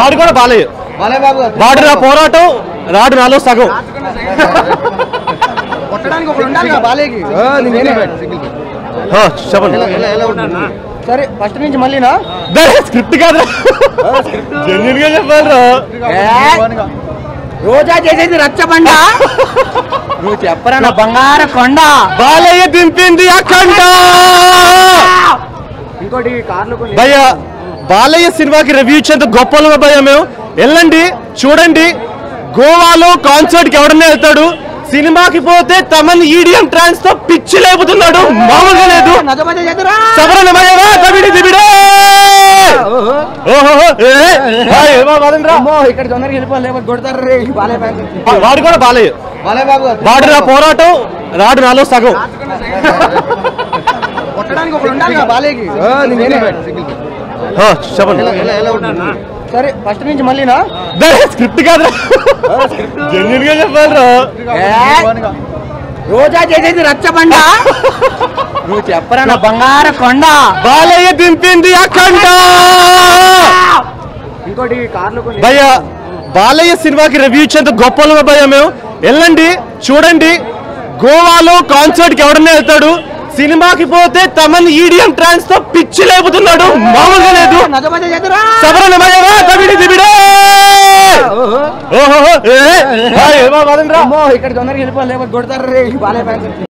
వాడు కూడా బాలయ్య. వాడు నా పోరాటం, రాడు నాలో సగం. చెప్పండి. సరే ఫస్ట్ నుంచి మళ్ళీనా స్క్రిప్ట్ కాదు, జెన్యూన్ గా చెప్పారు. రోజా చేసేది రచ్చబండ, నువ్వు చెప్పరా నా బంగారు కొండ. బాలయ్య దింపింది అఖండ. ఇంకోటి కార్లు భయ్య, బాలయ్య సినిమాకి రివ్యూ ఇచ్చేంత గొప్పలు భయ్య. మేము వెళ్ళండి, చూడండి. గోవాలో కాన్సర్ట్ కి ఎవడన్నా వెళ్తాడు, సినిమాకి పోతే తమన్ ఈడియం ట్రాన్స్ తో పిచ్చి లేపుతున్నాడు, మామూలుగా లేదు. ఇక్కడ తొందరగా వెళ్ళిపోవాలి, కొడతారు. వాడు కూడా బాలయ్య. వాడు నా పోరాటం, రాడు నాలో సగం. చెప్పండి. సరే ఫస్ట్ నుంచి మళ్ళీనా స్క్రిప్ట్ కాదు, జెన్యూన్ గా చెప్పారు. రోజా చేసేది రచ్చబండ, నువ్వు చెప్పరా నా బంగారు కొండ. బాలయ్య దింపింది అఖండ. ఇంకోటి కార్లు భయ్య, బాలయ్య సినిమాకి రివ్యూ ఇచ్చేంత గొప్పలు భయ్య. మేము వెళ్ళండి, చూడండి. గోవాలో కాన్సర్ట్ కి ఎవడన్నా వెళ్తాడు, సినిమాకి పోతే తమన్ ఈడియం ట్రాన్స్ తో పిచ్చి లేపుతున్నాడు, మామూలుగా లేదు. ఇక్కడ తొందరగా వెళ్ళిపోవాలి, కొడతారు.